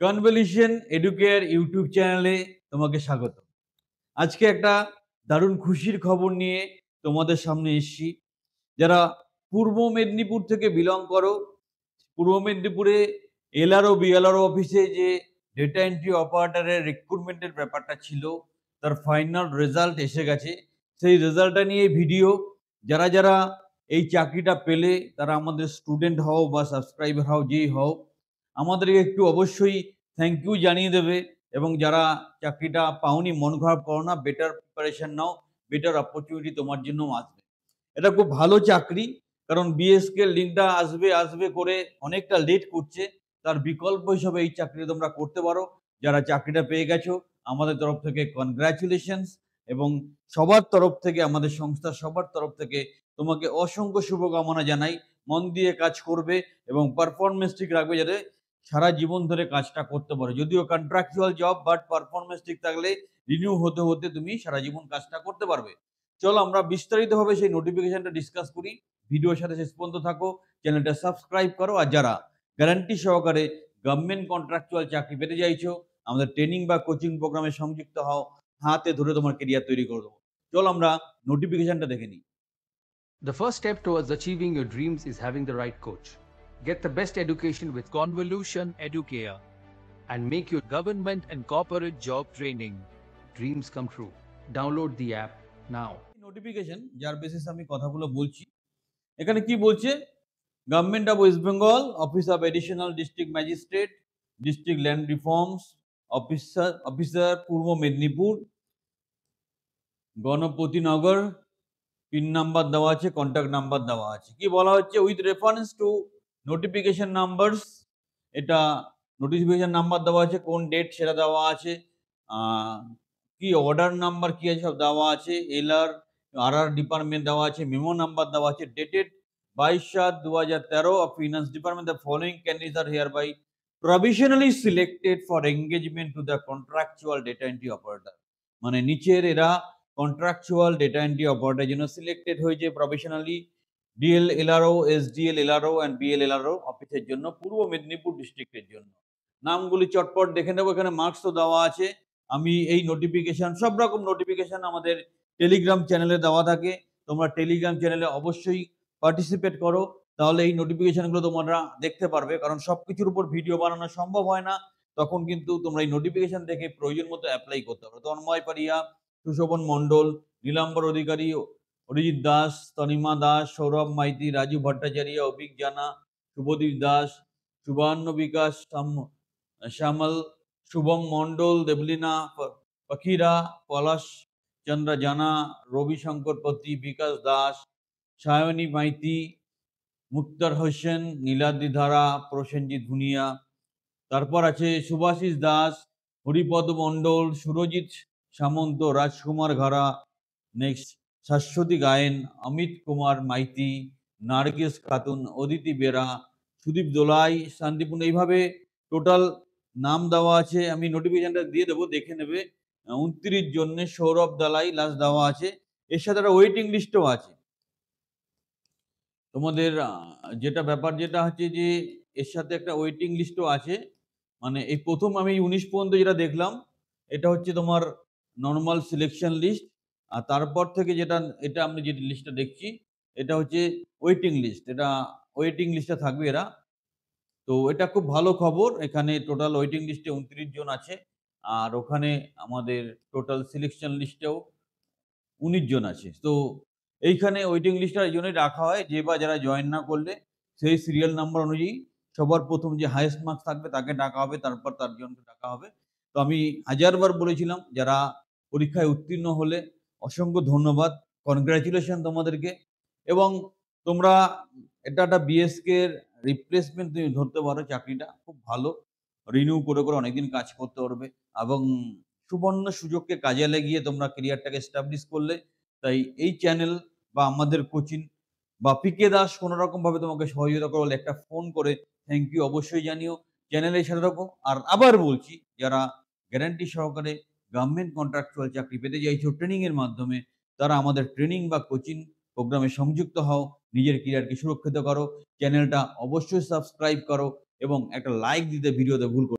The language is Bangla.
কনভলিউশন এডুকেয়ার ইউটিউব চ্যানেলে তোমাকে স্বাগত। আজকে একটা দারুণ খুশির খবর নিয়ে তোমাদের সামনে এসেছি। যারা পূর্ব মেদিনীপুর থেকে বিলং করো, পূর্ব মেদিনীপুরে এলআরও বিএলআরও অফিসে যে ডেটা এন্ট্রি অপারেটরের রিক্রুটমেন্টের ব্যাপারটা ছিল, তার ফাইনাল রেজাল্ট এসে গেছে। সেই রেজাল্টটা নিয়ে ভিডিও। যারা যারা এই চাকরিটা পেলে তারা আমাদের স্টুডেন্ট হও বা সাবস্ক্রাইবার হও, যেই হও, আমাদেরকে একটু অবশ্যই থ্যাংক ইউ জানিয়ে দেবে। এবং যারা চাকরিটা পাওনি, মন খারাপ করো না, বেটার প্রিপারেশন নাও, বেটার অপরচুনিটি তোমার জন্য আসবে। এটা খুব ভালো চাকরি, কারণ বিএসকে লিঙ্কটা আসবে আসবে করে অনেকটা লেট করছে। তার বিকল্প হিসাবে এই চাকরিটা তোমরা করতে পারো। যারা চাকরিটা পেয়ে গেছো, আমাদের তরফ থেকে কনগ্রাচুলেশনস। এবং সবার তরফ থেকে, আমাদের সংস্থার সবার তরফ থেকে তোমাকে অসংখ্য শুভকামনা জানাই। মন দিয়ে কাজ করবে এবং পারফরমেন্স ঠিক রাখবে, যাতে সারা জীবন ধরে কাজটা করতে পারো। যদিও কন্ট্রাকচুয়াল জব, বাট পারফরমেন্স ঠিক থাকলে রিনিউ হতে হতে তুমি সারা জীবন কাজটা করতে পারবে। চলো আমরা বিস্তারিতভাবে সেই নোটিফিকেশনটা ডিসকাস করি। ভিডিওর সাথে শেষ পর্যন্ত থাকো, চ্যানেলটা সাবস্ক্রাইব করো। আর যারা গ্যারান্টি সহকারে গভর্নমেন্ট কন্ট্রাকচুয়াল চাকরি পেতে চাইছো, আমাদের ট্রেনিং বা কোচিং প্রোগ্রামে সংযুক্ত হও, হাতে ধরে তোমার কেরিয়ার তৈরি করে দেবো। চলো আমরা নোটিফিকেশনটা দেখে নিই। The first step towards achieving your dreams is having the right coach. Get the best education with Convolution Educare. and make your government and corporate job training dreams come true. Download the app now. Notification যার বেসিস আমি কথাগুলো বলছি, এখানে কি বলছে? Government of West Bengal, office of additional district magistrate, district land reforms officer Purba Medinipur, গণপতিনগর। Pin number দেওয়া আছে, কন্ট্যাক্ট নাম্বার দেওয়া আছে। কি বলা হচ্ছে? With reference to notification numbers, এটা নোটিফিকেশন নাম্বার দেওয়া আছে, কোন ডেট সেটা দেওয়া আছে, কি অর্ডার নাম্বার কি আছে সব দেওয়া আছে, আর ডিপার্টমেন্ট দেওয়া আছে, মেমো নাম্বার দেওয়া আছে, dated 22/7/2013 of finance department. The following candidates are hereby provisionally selected for engagement to the contractual data entry operator. মানে নিচের এরা কন্ট্রাকচুয়াল ডেটা এন্ট্রি অপারেটরের জন্য সিলেক্টেড হয়েছে professionally. DL LRO, SDL LRO and BL LRO অফিসের জন্য, পূর্ব মেদিনীপুর ডিস্ট্রিক্টের জন্য। নামগুলি চটপট দেখে নেবো, এখানে মার্কসও দেওয়া আছে। আমি এই নোটিফিকেশন, সব রকম নোটিফিকেশন আমাদের টেলিগ্রাম চ্যানেলে দেওয়া থাকে। তোমরা টেলিগ্রাম চ্যানেলে অবশ্যই পার্টিসিপেট করো, তাহলে এই নোটিফিকেশনগুলো তোমরা দেখতে পারবে। কারণ সব কিছুর উপর ভিডিও বানানো সম্ভব হয় না, তখন কিন্তু তোমরা এই নোটিফিকেশন দেখে প্রয়োজন মতো অ্যাপ্লাই করতে পারো। তন্ময় পারিয়া, সুশোভন মণ্ডল, নীলাম্বর অধিকারী, অরিজিৎ দাস, তনিমা দাস, সৌরভ মাইতি, রাজু ভট্টাচার্য, অভিক জানা, শুভদীপ দাস, সুবর্ণ বিকাশ, শ্যামল, শুভম মণ্ডল, দেবলীনা পাখিরা, পলাশ চন্দ্র জানা, রবি শঙ্কর পতি, বিকাশ দাস, সায়নী মাইতি, মুক্তার হোসেন, নীলাদ্রি ধারা, প্রসেনজিৎ ভুনিয়া। তারপর আছে সুভাষিস দাস, হরিপদ মণ্ডল, সুরজিৎ সামন্ত, রাজকুমার ঘাড়া। নেক্সট শাশ্বতী গায়েন, অমিত কুমার মাইতি, নার্গিস খাতুন, অদিতি বেরা, সুদীপ দোলাই, শান্তিপূর্ণ। এইভাবে টোটাল নাম দেওয়া আছে। আমি নোটিফিকেশনটা দিয়ে দেবো, দেখে নেবে। 29 জন্য সৌরভ দালাই লাস্ট দেওয়া আছে। এর সাথে একটা ওয়েটিং লিস্টও আছে। তোমাদের যেটা ব্যাপার যেটা হচ্ছে যে এর সাথে একটা ওয়েটিং লিস্টও আছে। মানে এই প্রথম আমি 19 পর্যন্ত যেটা দেখলাম, এটা হচ্ছে তোমার নর্মাল সিলেকশন লিস্ট। আর তারপর থেকে যেটা, এটা আমি যে লিস্টটা দেখছি, এটা হচ্ছে ওয়েটিং লিস্ট। এটা ওয়েটিং লিস্টে থাকবে এরা। তো এটা খুব ভালো খবর। এখানে টোটাল ওয়েটিং লিস্টে 29 জন আছে, আর ওখানে আমাদের টোটাল সিলেকশন লিস্টেও 19 জন আছে। তো এইখানে ওয়েটিং লিস্টটা এই জন্যই রাখা হয়, যে বা যারা জয়েন না করলে সেই সিরিয়াল নাম্বার অনুযায়ী সবার প্রথম যে হাইয়েস্ট মার্কস থাকবে তাকে ডাকা হবে, তারপর তার জনকে ডাকা হবে। তো আমি হাজারবার বলেছিলাম, যারা পরীক্ষায় উত্তীর্ণ হলে অসংখ্য ধন্যবাদ, কনগ্রাচুলেশন তোমাদেরকে। এবং তোমরা এটা একটা বিএসকে এর রিপ্লেসমেন্ট তুমি ধরতে পারো। চাকরিটা খুব ভালো, রিনিউ করে করে অনেকদিন কাজ করতে পারবে এবং সুবর্ণ সুযোগকে কাজে লাগিয়ে তোমরা কেরিয়ারটাকে এস্টাবলিশ করলে। তাই এই চ্যানেল বা আমাদের কোচিং বা পিকে দাস কোনো রকম ভাবে তোমাকে সহযোগিতা করলে একটা ফোন করে থ্যাংক ইউ অবশ্যই জানিও। চ্যানেলের সাথে রাখো। আর আবার বলছি, যারা গ্যারান্টি সহকারে গভর্নমেন্ট কন্ট্রাকচুয়াল চাকরি পেতে চাইছো ট্রেনিং এর মাধ্যমে, তারা আমাদের ট্রেনিং বা কোচিং প্রোগ্রামে সংযুক্ত হও, নিজের কেরিয়ারকে সুরক্ষিত করো। চ্যানেলটা অবশ্যই সাবস্ক্রাইব করো এবং একটা লাইক দিতে ভিডিওতে ভুল করো